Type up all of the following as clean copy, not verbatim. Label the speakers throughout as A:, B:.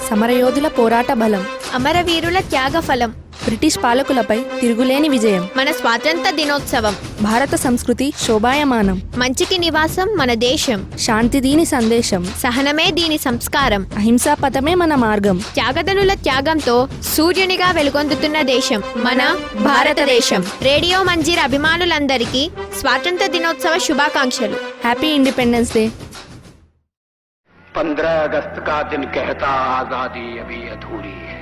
A: సమరయోధుల పోరాట బలం,
B: అమరవీరుల త్యాగ ఫలం,
A: బ్రిటిష్ పాలకులపై తిరుగులేని విజయం,
B: మన స్వాతంత్ర దినోత్సవం,
A: భారత సంస్కృతి శోభాయమానం,
B: మంచికి నివాసం మన దేశం,
A: శాంతి దీని సందేశం,
B: సహనమే దీని సంస్కారం,
A: అహింసా పథమే మన మార్గం,
B: త్యాగదనుల త్యాగంతో సూర్యునిగా వెలుగొందుతున్న దేశం మన భారతదేశం. రేడియో మంజీర్ అభిమానులందరికీ స్వాతంత్ర దినోత్సవ శుభాకాంక్షలు.
A: Happy independence day.
C: 15 अगस्त का दिन कहता आजादी अभी अधूरी है।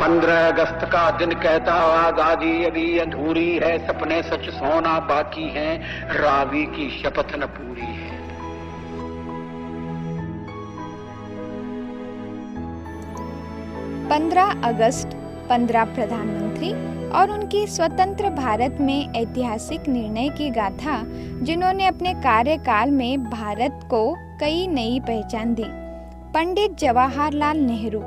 C: 15 अगस्त का दिन कहता आजादी अभी अधूरी है, सपने सच सोना बाकी हैं, रावी की शपथ न पूरी है।
D: अगस्त 15 प्रधानमंत्री और उनकी स्वतंत्र भारत में ऐतिहासिक निर्णय की गाथा, जिन्होंने अपने कार्यकाल में भारत को कई नई पहचान दी। पंडित जवाहरलाल नेहरू,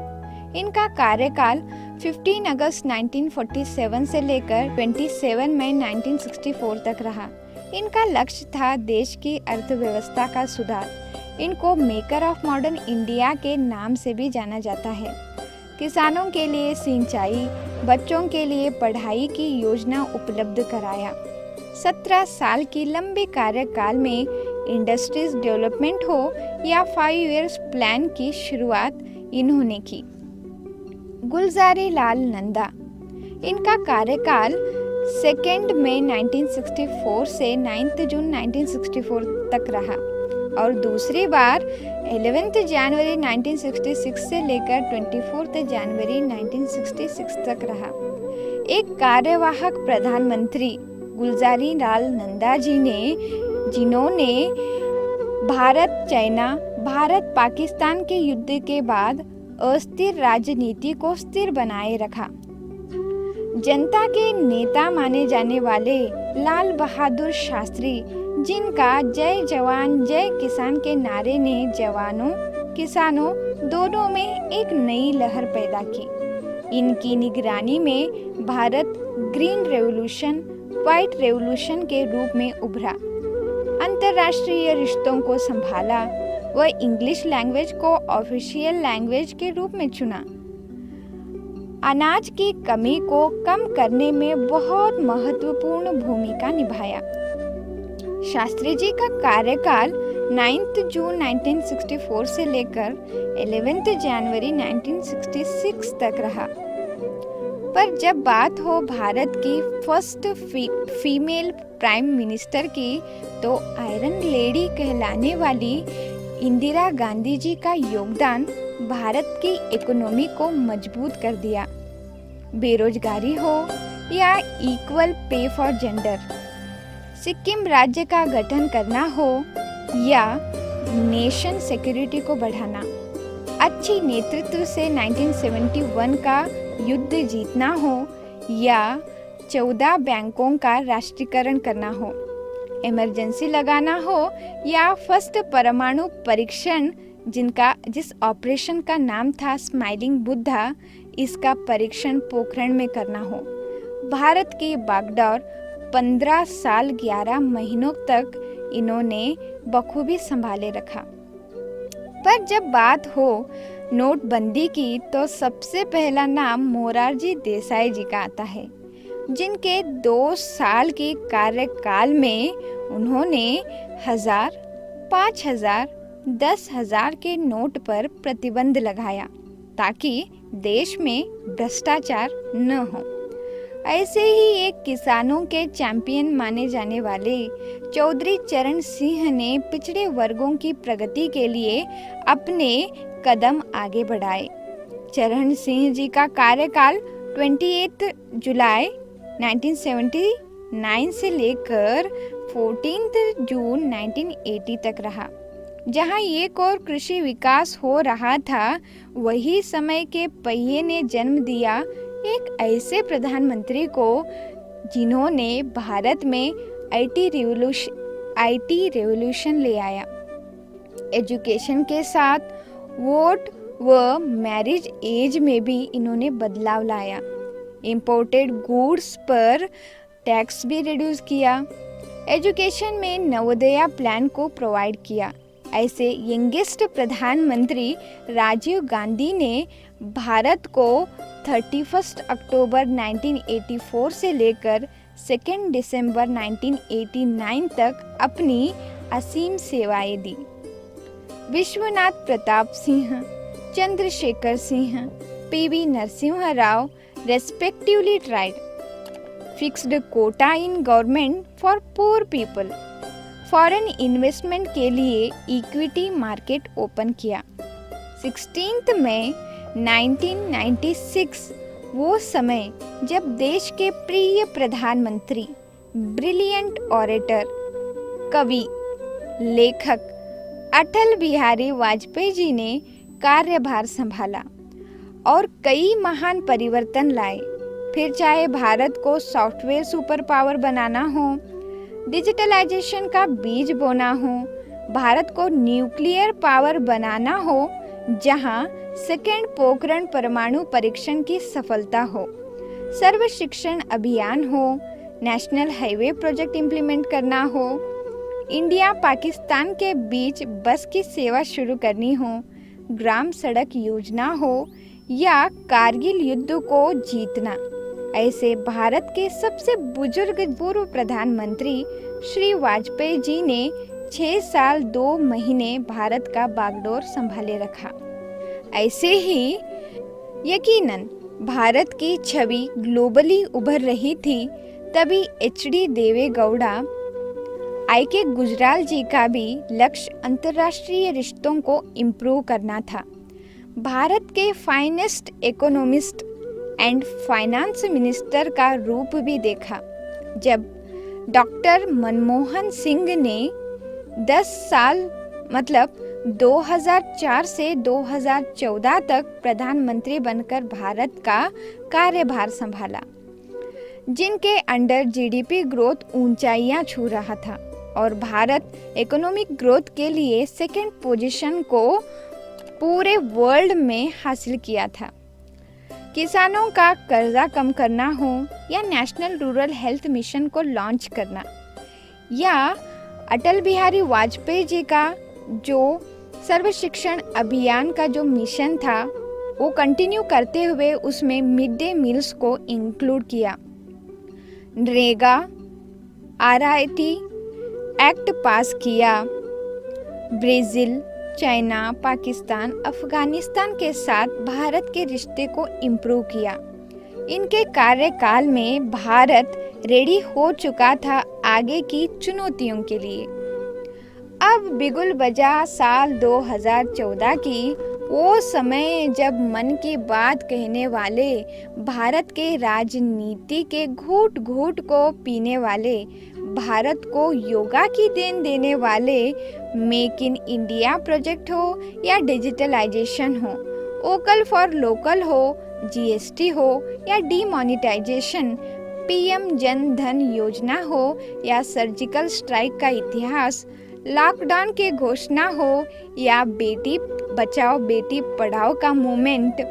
D: इनका कार्यकाल 15 अगस्त 1947 से लेकर 27 मई 1964 तक रहा। इनका लक्ष्य था देश की अर्थव्यवस्था का सुधार। इनको मेकर ऑफ मॉडर्न इंडिया के नाम से भी जाना जाता है। किसानों के लिए सिंचाई, बच्चों के लिए पढ़ाई की योजना उपलब्ध कराया। 17 साल की लंबे कार्यकाल में इंडस्ट्रीज डेवलपमेंट हो या 5 इयर्स प्लान की शुरुआत इन्होंने की। गुलज़ारी लाल नंदा, इनका कार्यकाल 2 मई 1964 से 9 जून 1964 तक रहा और दूसरी बार 11 जनवरी 1966 से लेकर 24 जनवरी 1966 तक रहा। एक कार्यवाहक प्रधानमंत्री गुलज़ारी लाल नंदा जी ने, जिन्होंने भारत चाइना, भारत पाकिस्तान के युद्ध के बाद अस्थिर राजनीति को स्थिर बनाए रखा। जनता के नेता माने जाने वाले लाल बहादुर शास्त्री, जिनका जय जवान जय किसान के नारे ने जवानों किसानों दोनों में एक नई लहर पैदा की। इनकी निगरानी में Bharat green revolution, white revolution के रूप में उभरा। अंतर्राष्ट्रीय रिश्तों को संभाला व इंग्लिश लैंग्वेज को ऑफिशियल लैंग्वेज के रूप में चुना। अनाज की कमी को कम करने में बहुत महत्वपूर्ण भूमिका निभाया। शास्त्री जी का कार्यकाल 9 जून 1964 से लेकर 11 जनवरी 1966 तक रहा। पर जब बात हो भारत की फर्स्ट फीमेल प्राइम मिनिस्टर की, तो आयरन लेडी कहलाने वाली इंदिरा गांधी जी का योगदान भारत की इकोनॉमी को मजबूत कर दिया। बेरोजगारी हो या equal pay for gender, Sikkim राज्य का गठन करना हो या नेशन सिक्योरिटी को बढ़ाना, अच्छी नेतृत्व से 1971 का युद्ध जीतना हो या 14 बैंकों का राष्ट्रीयकरण करना हो, इमरजेंसी लगाना हो या फर्स्ट परमाणु परीक्षण, जिस ऑपरेशन का नाम था स्माइलिंग बुद्धा, इसका परीक्षण पोखरण में करना हो। भारत की बागडोर 15 साल 11 महीनों तक इन्होंने बखूबी संभाले रखा। पर जब बात हो नोटबंदी की, तो सबसे पहला नाम मोरारजी देसाई जी का आता है, जिनके 2 साल के कार्यकाल में उन्होंने 1000, 5000, 10,000 के नोट पर प्रतिबंध लगाया ताकि देश में भ्रष्टाचार न हो। ऐसे ही एक किसानों के चैंपियन माने जाने वाले चौधरी चरण सिंह ने पिछड़े वर्गों की प्रगति के लिए अपने कदम आगे बढ़ाए। चरण सिंह जी का कार्यकाल 28 जुलाई 1979 से लेकर 14 जून 1980 तक रहा। जहां एक और कृषि विकास हो रहा था, वही समय के पहिए ने जन्म दिया एक ऐसे प्रधानमंत्री को, जिन्होंने भारत में आईटी रेवोल्यूशन ले आया। एजुकेशन के साथ वोट व मैरिज एज में भी इन्होंने बदलाव लाया। इंपोर्टेड गुड्स पर टैक्स भी रिड्यूस किया। एजुकेशन में नवोदया प्लान को प्रोवाइड किया। ऐसे यंगेस्ट प्रधानमंत्री राजीव गांधी ने भारत को 31 अक्टूबर 1984 से लेकर 2 दिसंबर 1989 तक अपनी असीम सेवाएं दी। Vishwanath Pratap Singh, Chandrashekhar Singh, PV Narasimha Rao respectively tried, fixed quota in government for poor people, foreign investment के लिए इक्विटी मार्केट ओपन किया। 16 मई 1996 वो समय जब देश के प्रिय प्रधानमंत्री, ब्रिलियंट ऑरेटर, कवि, लेखक अटल बिहारी वाजपेयी जी ने कार्यभार संभाला और कई महान परिवर्तन लाए। फिर चाहे भारत को सॉफ्टवेयर सुपर पावर बनाना हो, डिजिटलाइजेशन का बीज बोना हो, भारत को न्यूक्लियर पावर बनाना हो जहां सेकेंड पोखरण परमाणु परीक्षण की सफलता हो, सर्व शिक्षण अभियान हो, नेशनल हाईवे प्रोजेक्ट इम्प्लीमेंट करना हो, इंडिया पाकिस्तान के बीच बस की सेवा शुरू करनी हो, ग्राम सड़क योजना हो या कारगिल युद्ध को जीतना, ऐसे भारत के सबसे बुजुर्ग पूर्व प्रधानमंत्री श्री वाजपेयी जी ने 6 साल 2 महीने भारत का बागडोर संभाले रखा। ऐसे ही यकीनन भारत की छवि ग्लोबली उभर रही थी, तभी HD देवेगौड़ा, IK गुजराल जी का भी लक्ष्य अंतर्राष्ट्रीय रिश्तों को इम्प्रूव करना था। भारत के finest economist and finance minister का रूप भी देखा जब डॉक्टर मनमोहन सिंह ने 10 साल मतलब 2004 से 2014 तक प्रधानमंत्री बनकर भारत का कार्यभार संभाला, जिनके अंडर GDP ग्रोथ ऊंचाइयां छू रहा था और भारत इकोनॉमिक ग्रोथ के लिए सेकंड पोजीशन को पूरे वर्ल्ड में हासिल किया था। किसानों का कर्जा कम करना हो या नेशनल रूरल हेल्थ मिशन को लॉन्च करना या अटल बिहारी वाजपेयी जी का जो सर्व शिक्षण अभियान का जो मिशन था वो कंटिन्यू करते हुए उसमें मिड डे मील्स को इंक्लूड किया। नरेगा, RIT एक्ट पास किया। ब्राज़ील, चाइना, पाकिस्तान, अफगानिस्तान के साथ भारत के रिश्ते को इम्प्रूव किया। इनके कार्यकाल में भारत रेडी हो चुका था आगे की चुनौतियों के लिए। अब बिगुल बजा साल 2014 की, वो समय जब मन की बात कहने वाले, भारत के राजनीति के घूट घूट को पीने वाले, भारत को योगा की देन देने वाले मेक इन इंडिया प्रोजेक्ट हो या डिजिटलाइजेशन हो, वोकल फॉर लोकल हो, GST हो या डीमोनेटाइजेशन, PM जन धन योजना हो या सर्जिकल स्ट्राइक का इतिहास, लॉकडाउन के घोषणा हो या बेटी बचाओ बेटी पढ़ाओ का मूवमेंट,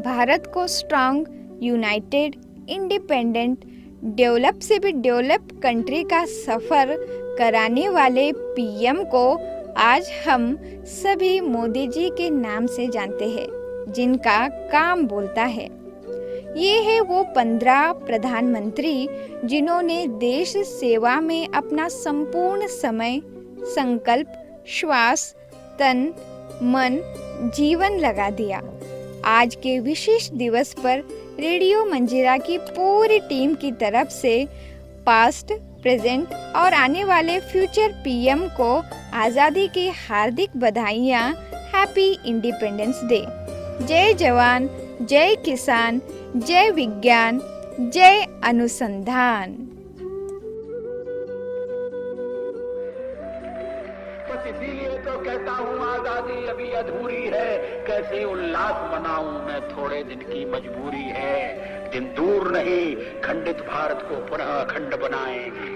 D: भारत को स्ट्रांग, यूनाइटेड, इंडिपेंडेंट, डेवलप से भी डेवलप कंट्री का सफ़र कराने वाले PM को आज हम सभी मोदी जी के नाम से जानते हैं, जिनका काम बोलता है। ये है वो 15 प्रधानमंत्री जिन्होंने देश सेवा में अपना संपूर्ण समय, संकल्प, श्वास, तन, मन, जीवन लगा दिया। आज के विशेष दिवस पर रेडियो मंजीरा की पूरी टीम की तरफ से पास्ट, प्रेजेंट और आने वाले फ्यूचर PM को आज़ादी की हार्दिक बधाइयाँ। Happy independence day. जय जवान, जय किसान, जय विज्ञान, जय अनुसंधान।
C: इसीलिए तो कहता हूँ आजादी अभी अधूरी है, कैसे उल्लास मनाऊं मैं, थोड़े दिन की मजबूरी है। दिन दूर नहीं, खंडित भारत को पुनः अखंड बनाएंगे।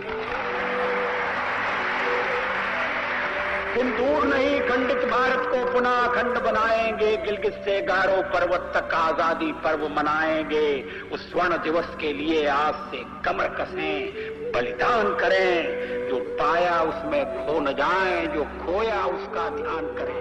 C: दिन दूर नहीं, खंडित भारत को पुनः अखंड बनाएंगे। गिलगित से गारो पर्वत तक आजादी पर्व मनाएंगे। उस स्वर्ण दिवस के लिए आज से कमर कसें, बलिदान करें, जो पाया उसमें खो न जाएं, जो खोया उसका ध्यान करें।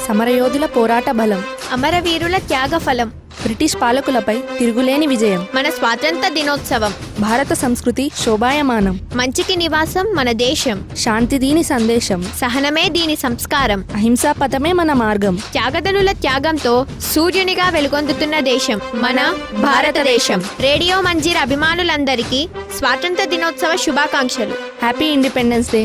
A: సమరయోధుల పోరాట బలం,
B: అమరవీరుల త్యాగ ఫలం,
A: బ్రిటిష్ పాలకులపై తిరుగులేని విజయం,
B: మన స్వాతంత్ర దినోత్సవం,
A: భారత సంస్కృతి శోభాయమానం,
B: మంచికి నివాసం మన దేశం,
A: శాంతి దీని సందేశం,
B: సహనమే దీని సంస్కారం,
A: అహింసా పథమే మన మార్గం.
B: త్యాగదనుల త్యాగంతో సూర్యునిగా వెలుగొందుతున్న దేశం మన భారతదేశం. రేడియో మంజీర్ అభిమానులందరికీ స్వాతంత్ర దినోత్సవ శుభాకాంక్షలు.
A: Happy independence day.